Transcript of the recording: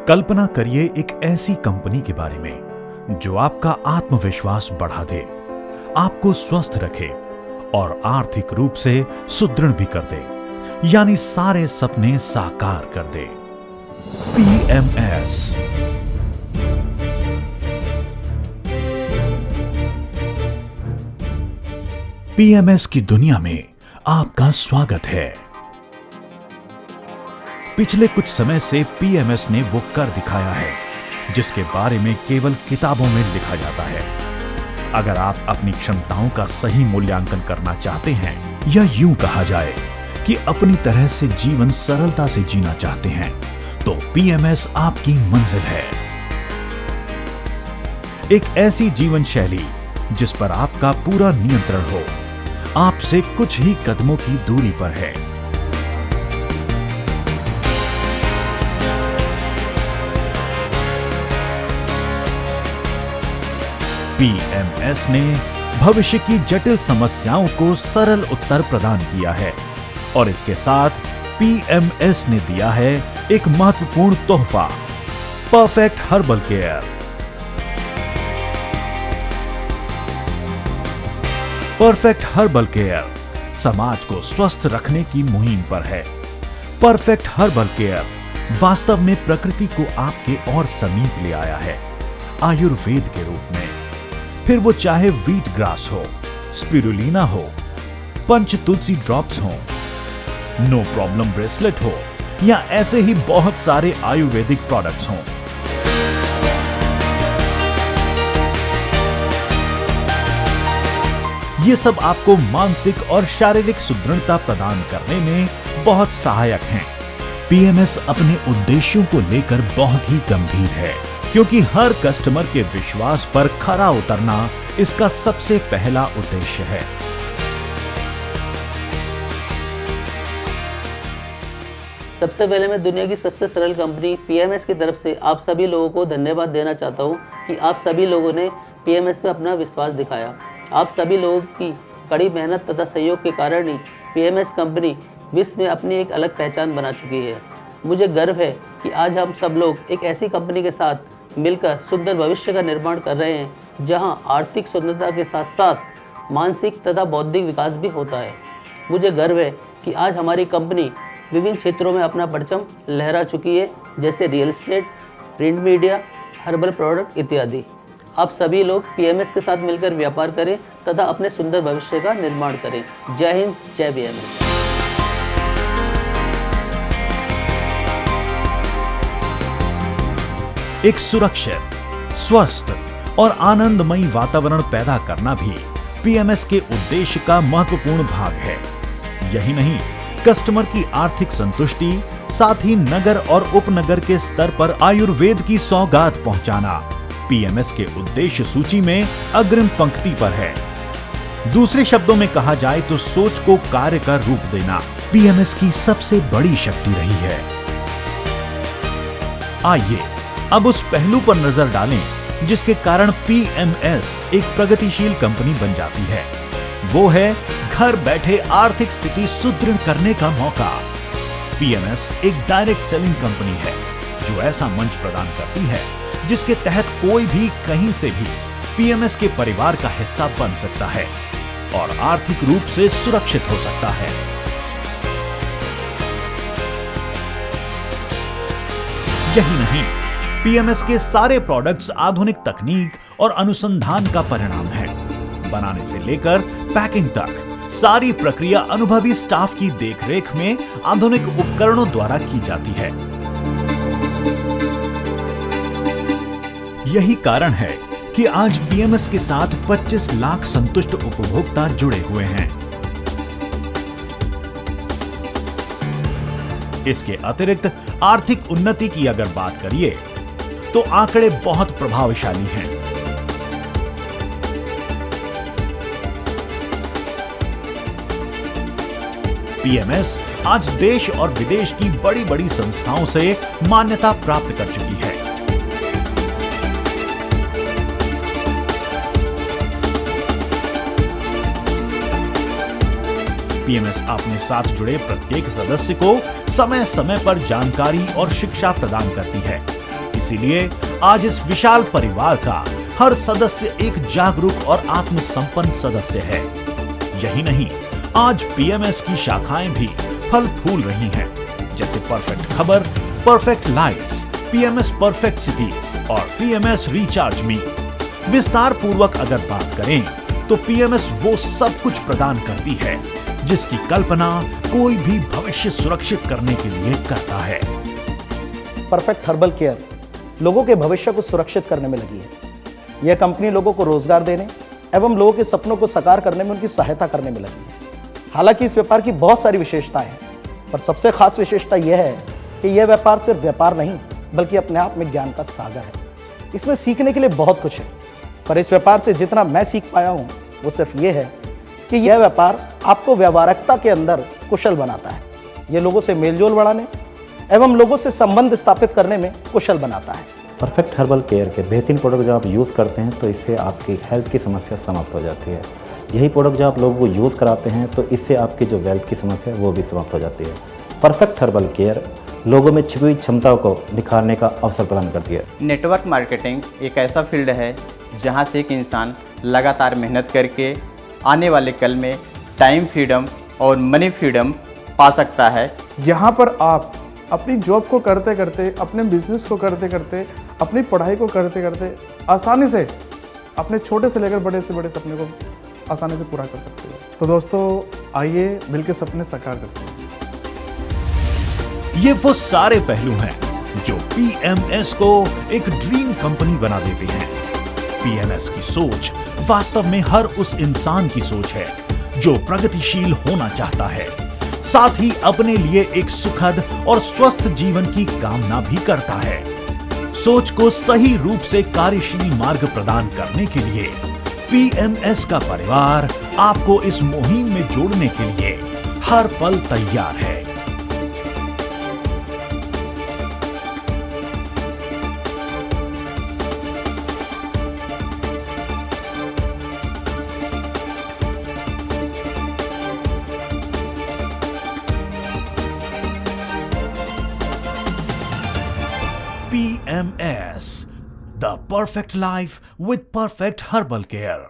कल्पना करिए एक ऐसी कंपनी के बारे में जो आपका आत्मविश्वास बढ़ा दे, आपको स्वस्थ रखे और आर्थिक रूप से सुदृढ़ भी कर दे, यानी सारे सपने साकार कर दे। पीएमएस। पीएमएस की दुनिया में आपका स्वागत है। पिछले कुछ समय से पीएमएस ने वो कर दिखाया है जिसके बारे में केवल किताबों में लिखा जाता है। अगर आप अपनी क्षमताओं का सही मूल्यांकन करना चाहते हैं, या यूं कहा जाए कि अपनी तरह से जीवन सरलता से जीना चाहते हैं, तो पीएमएस आपकी मंजिल है। एक ऐसी जीवन शैली जिस पर आपका पूरा नियंत्रण हो, आपसे कुछ ही कदमों की दूरी पर है। पीएमएस ने भविष्य की जटिल समस्याओं को सरल उत्तर प्रदान किया है और इसके साथ पीएमएस ने दिया है एक महत्वपूर्ण तोहफा, perfect herbal care. Perfect herbal care समाज को स्वस्थ रखने की मुहिम पर है। परफेक्ट हर्बल केयर वास्तव में प्रकृति को आपके और समीप ले आया है, आयुर्वेद के रूप में। फिर वो चाहे व्हीट ग्रास हो, स्पिरुलिना हो, पंच तुलसी ड्रॉप्स हो, नो प्रॉब्लम ब्रेसलेट हो, या ऐसे ही बहुत सारे आयुर्वेदिक प्रोडक्ट्स हों। ये सब आपको मानसिक और शारीरिक सुदृढ़ता प्रदान करने में बहुत सहायक हैं। पीएमएस अपने उद्देश्यों को लेकर बहुत ही गंभीर है, क्योंकि हर कस्टमर के विश्वास पर खरा उतरना इसका सबसे पहला उद्देश्य है। सबसे पहले मैं दुनिया की सबसे सरल कंपनी पीएमएस की तरफ से आप सभी लोगों को धन्यवाद देना चाहता हूं कि आप सभी लोगों ने पीएमएस में अपना विश्वास दिखाया। आप सभी लोगों की कड़ी मेहनत तथा सहयोग के कारण ही पीएमएस कंपनी विश्व में अपनी एक अलग पहचान बना चुकी है। मुझे गर्व है कि आज हम सब लोग एक ऐसी कंपनी के साथ मिलकर सुंदर भविष्य का निर्माण कर रहे हैं, जहां आर्थिक स्वतंत्रता के साथ साथ मानसिक तथा बौद्धिक विकास भी होता है। मुझे गर्व है कि आज हमारी कंपनी विभिन्न क्षेत्रों में अपना परचम लहरा चुकी है, जैसे real estate, print media, herbal product इत्यादि। आप सभी लोग पीएमएस के साथ मिलकर व्यापार करें तथा अपने सुंदर भविष्य का निर्माण करें। जय हिंद, जय पीएमएस। एक सुरक्षित, स्वस्थ और आनंदमयी वातावरण पैदा करना भी पीएमएस के उद्देश्य का महत्वपूर्ण भाग है। यही नहीं, कस्टमर की आर्थिक संतुष्टि, साथ ही नगर और उपनगर के स्तर पर आयुर्वेद की सौगात पहुंचाना पीएमएस के उद्देश्य सूची में अग्रिम पंक्ति पर है। दूसरे शब्दों में कहा जाए तो सोच को कार्य का रूप देना पीएमएस की सबसे बड़ी शक्ति रही है। आइए अब उस पहलू पर नजर डालें जिसके कारण पीएमएस एक प्रगतिशील कंपनी बन जाती है। वो है घर बैठे आर्थिक स्थिति सुदृढ़ करने का मौका। पीएमएस एक डायरेक्ट सेलिंग कंपनी है जो ऐसा मंच प्रदान करती है जिसके तहत कोई भी कहीं से भी पीएमएस के परिवार का हिस्सा बन सकता है और आर्थिक रूप से सुरक्षित हो सकता है। यही नहीं, पीएमएस के सारे प्रोडक्ट्स आधुनिक तकनीक और अनुसंधान का परिणाम है। बनाने से लेकर पैकिंग तक सारी प्रक्रिया अनुभवी स्टाफ की देखरेख में आधुनिक उपकरणों द्वारा की जाती है। यही कारण है कि आज पीएमएस के साथ 25 लाख संतुष्ट उपभोक्ता जुड़े हुए हैं। इसके अतिरिक्त आर्थिक उन्नति की अगर बात करिए तो आंकड़े बहुत प्रभावशाली हैं। पीएमएस आज देश और विदेश की बड़ी बड़ी संस्थाओं से मान्यता प्राप्त कर चुकी है। पीएमएस अपने साथ जुड़े प्रत्येक सदस्य को समय समय पर जानकारी और शिक्षा प्रदान करती है। इसीलिए आज इस विशाल परिवार का हर सदस्य एक जागरूक और आत्मसंपन्न सदस्य है। यही नहीं, आज पीएमएस की शाखाएं भी फल फूल रही हैं, जैसे परफेक्ट खबर, perfect lights, PMS perfect city और पीएमएस रिचार्ज मी। विस्तार पूर्वक अगर बात करें तो पीएमएस वो सब कुछ प्रदान करती है जिसकी कल्पना कोई भी भविष्य सुरक्षित करने के लिए करता है। परफेक्ट हर्बल केयर लोगों के भविष्य को सुरक्षित करने में लगी है। यह कंपनी लोगों को रोजगार देने एवं लोगों के सपनों को साकार करने में उनकी सहायता करने में लगी है। हालांकि इस व्यापार की बहुत सारी विशेषताएं हैं, पर सबसे खास विशेषता यह है कि यह व्यापार सिर्फ व्यापार नहीं बल्कि अपने आप में ज्ञान का सागर है। इसमें सीखने के लिए बहुत कुछ है, पर इस व्यापार से जितना मैं सीख पाया हूँ वो सिर्फ ये है कि यह व्यापार आपको व्यावहारिकता के अंदर कुशल बनाता है। यह लोगों से मेलजोल बढ़ाने एवं लोगों से संबंध स्थापित करने में कुशल बनाता है। परफेक्ट हर्बल केयर के बेहतरीन प्रोडक्ट जब आप यूज़ करते हैं तो इससे आपकी हेल्थ की समस्या समाप्त हो जाती है। यही प्रोडक्ट जब आप लोगों को यूज़ कराते हैं तो इससे आपकी जो वेल्थ की समस्या है वो भी समाप्त हो जाती है। परफेक्ट हर्बल केयर लोगों में छिपी हुई क्षमताओं को निखारने का अवसर प्रदान करती है। नेटवर्क मार्केटिंग एक ऐसा फील्ड है जहां से एक इंसान लगातार मेहनत करके आने वाले कल में टाइम फ्रीडम और मनी फ्रीडम पा सकता है। यहाँ पर आप अपनी जॉब को करते करते, अपने बिजनेस को करते करते, अपनी पढ़ाई को करते करते आसानी से अपने छोटे से लेकर बड़े से बड़े सपने को आसानी से पूरा कर सकते हो। तो दोस्तों आइए मिलकर सपने साकार करते हैं। ये वो सारे पहलू हैं जो पीएमएस को एक ड्रीम कंपनी बना देते हैं। पीएमएस की सोच वास्तव में हर उस इंसान की सोच है जो प्रगतिशील होना चाहता है, साथ ही अपने लिए एक सुखद और स्वस्थ जीवन की कामना भी करता है। सोच को सही रूप से कार्यशील मार्ग प्रदान करने के लिए पीएमएस का परिवार आपको इस मुहिम में जोड़ने के लिए हर पल तैयार है। PMS, the perfect life with perfect herbal care.